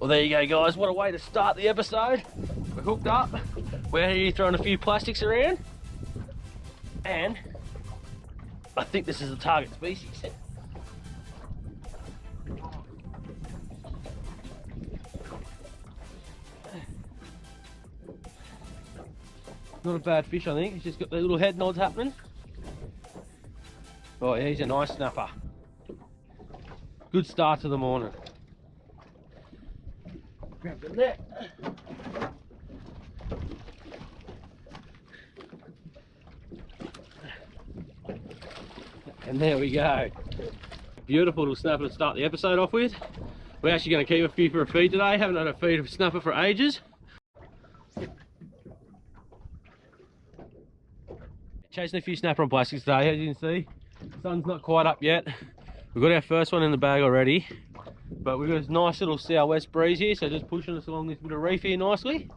Well, there you go, guys. What a way to start the episode. We're hooked up. We're here throwing a few plastics around. And I think this is a target species. Not a bad fish, I think. He's just got the little head nods happening. Oh yeah, he's a nice snapper. Good start to the morning. Grab the net. And there we go. Beautiful little snapper to start the episode off with. We're actually going to keep a few for a feed today. Haven't had a feed of snapper for ages. Chasing a few snapper on plastics today, as you can see. Sun's not quite up yet. We've got our first one in the bag already. But we've got this nice little southwest breeze here, so just pushing us along this bit of reef here nicely.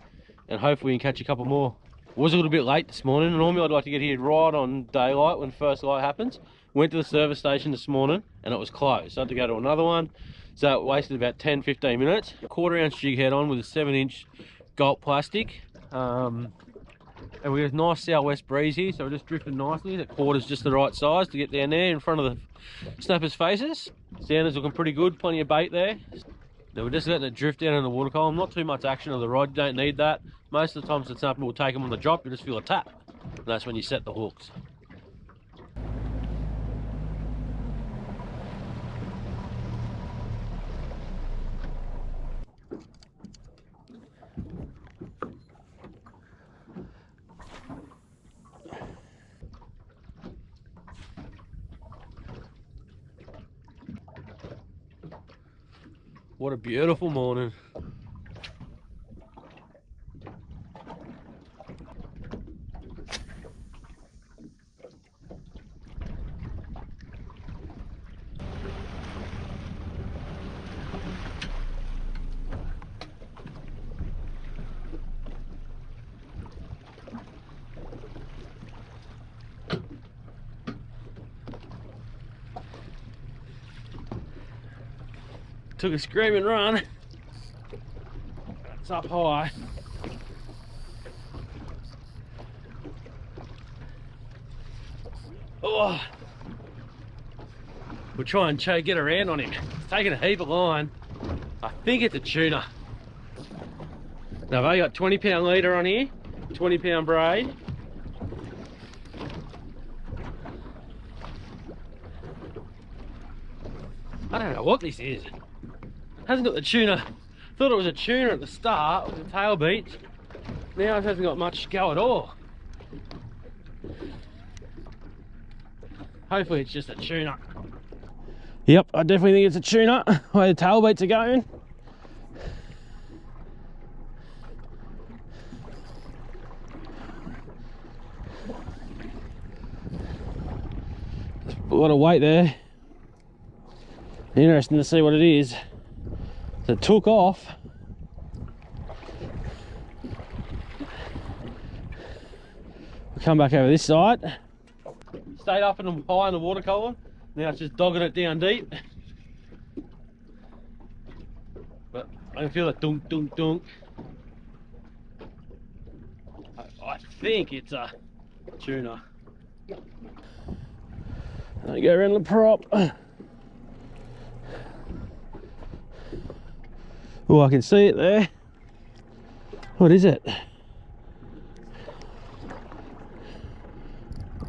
And hopefully we can catch a couple more. It was a little bit late this morning. Normally I'd like to get here right on daylight when first light happens. Went to the service station this morning and it was closed. So I had to go to another one. So it wasted about 10-15 minutes. Quarter ounce jig head on with a 7-inch Gulp plastic. And we got a nice southwest breeze here, so we're just drifting nicely. The quarter's just the right size to get down there in front of the snappers' faces. Sounder's looking pretty good, plenty of bait there. Now we're just letting it drift down in the water column. Not too much action on the rod, you don't need that. Most of the times the snapper will take them on the drop, you just feel a tap. And that's when you set the hooks. What a beautiful morning. Took a screaming run. It's up high. Oh, we'll try and get around on him. It's taking a heap of line. I think it's a tuna. Now I've only got 20-pound leader on here, 20-pound braid. I don't know what this is. Hasn't got the tuna. Thought it was a tuna at the start with the tail beats. Now it hasn't got much go at all. Hopefully it's just a tuna. Yep, I definitely think it's a tuna. The way the tail beats are going. There's a lot of weight there. Interesting to see what it is. So it took off. We'll come back over this side. Stayed up and high in the water column. Now it's just dogging it down deep. But I can feel it dunk, dunk, dunk. I think it's a tuna. I go around the prop. Oh, I can see it there. What is it?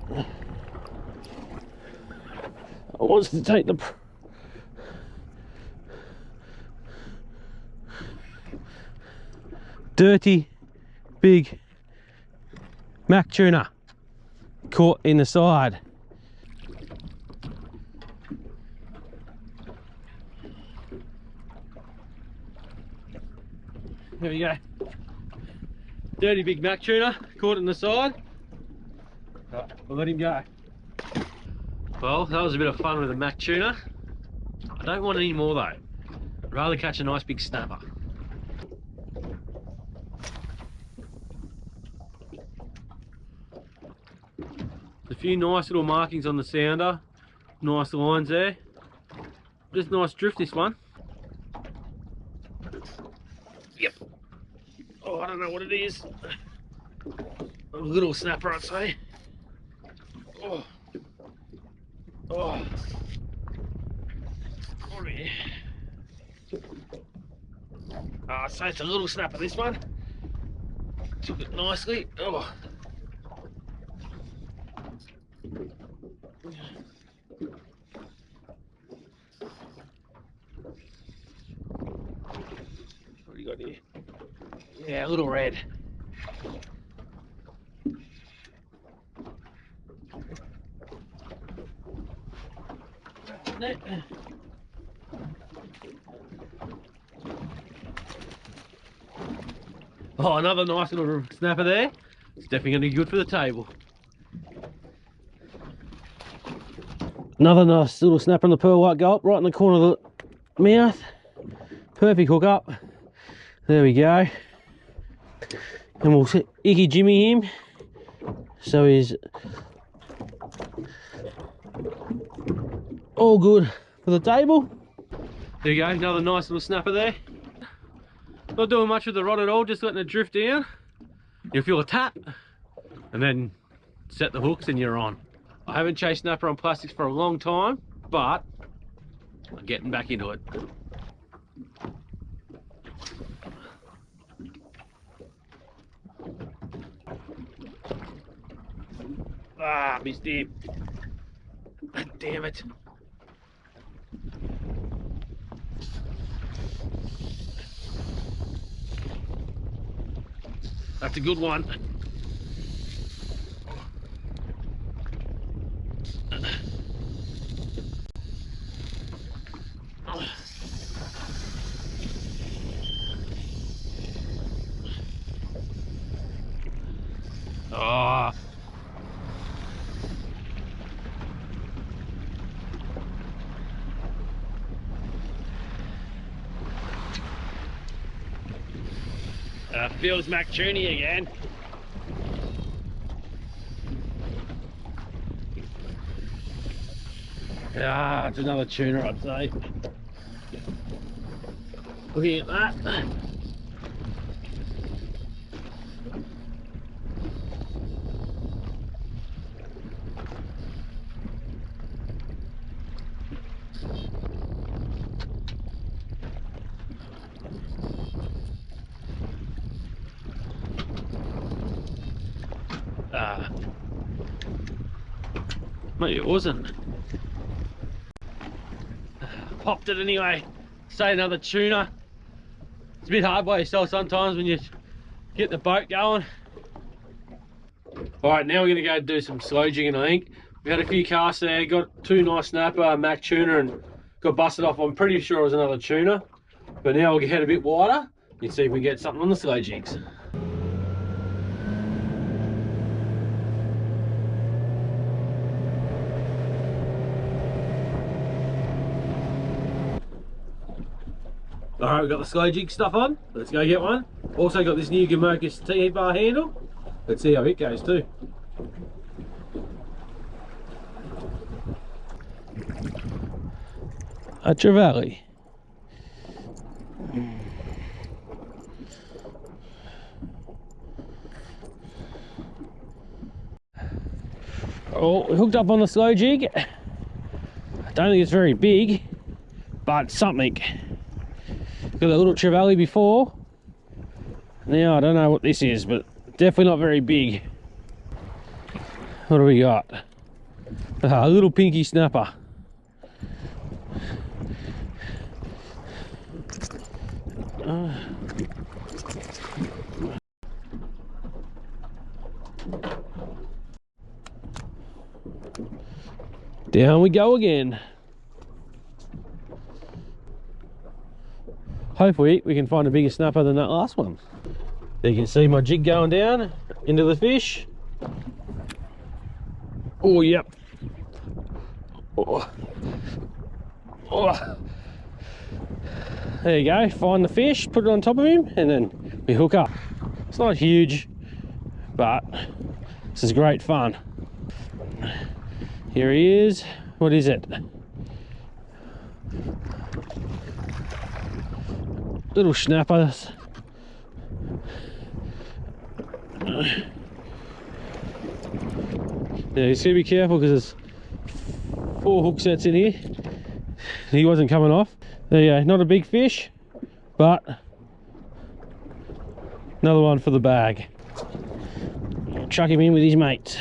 It wants to take the... dirty, big mac tuna caught in the side. There we go. Dirty big mac tuna caught in the side. Right, we'll let him go. Well, that was a bit of fun with the mac tuna. I don't want any more though. I'd rather catch a nice big snapper. A few nice little markings on the sounder. Nice lines there. Just nice drift this one. Yep. Oh, I don't know what it is. A little snapper, I'd say. Oh. Oh. Oh, yeah. I'd say it's a little snapper, this one. Took it nicely. Oh. What do you got here? Yeah, a little red. Oh, another nice little snapper there. It's definitely going to be good for the table. Another nice little snapper on the pearl white gulp, right in the corner of the mouth. Perfect hook up. There we go. And we'll Icky Jimmy him. So he's all good for the table. There you go, another nice little snapper there. Not doing much with the rod at all, just letting it drift down. You'll feel a tap, and then set the hooks and you're on. I haven't chased snapper on plastics for a long time, but I'm getting back into it. Ah, missed him. Damn it. That's a good one. Oh. Feels Mac Tuna again. Ah, it's another tuna, I'd say. Looking at that. No, it wasn't. Popped it anyway. Say another tuna. It's a bit hard by yourself sometimes when you get the boat going. Alright, now we're going to go do some slow jigging, I think. We had a few casts there, got two nice snapper, Mac tuna, and got busted off. I'm pretty sure it was another tuna. But now we'll head a bit wider and see if we get something on the slow jigs. Alright, we've got the slow jig stuff on. Let's go get one. Also got this new Gomexus T-bar handle. Let's see how it goes too. A trevally. Oh, we hooked up on the slow jig. I don't think it's very big, but something. Got a little trevally before. Now I don't know what this is, but definitely not very big. What do we got? A little pinky snapper. Down we go again. Hopefully we can find a bigger snapper than that last one. There you can see my jig going down into the fish. Oh, yep. Oh. Oh. There you go, find the fish, put it on top of him, and then we hook up. It's not huge, but this is great fun. Here he is. What is it? little snappers. Now you just gotta be careful because there's 4 hook sets in here. He wasn't coming off. There you go, not a big fish, but another one for the bag. Chuck him in with his mates.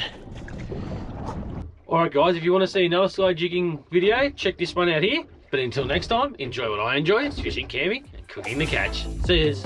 Alright guys, if you want to see another sky jigging video, check this one out here. But until next time, enjoy what I enjoy, it's fishing, camping, and cooking the catch. See yous.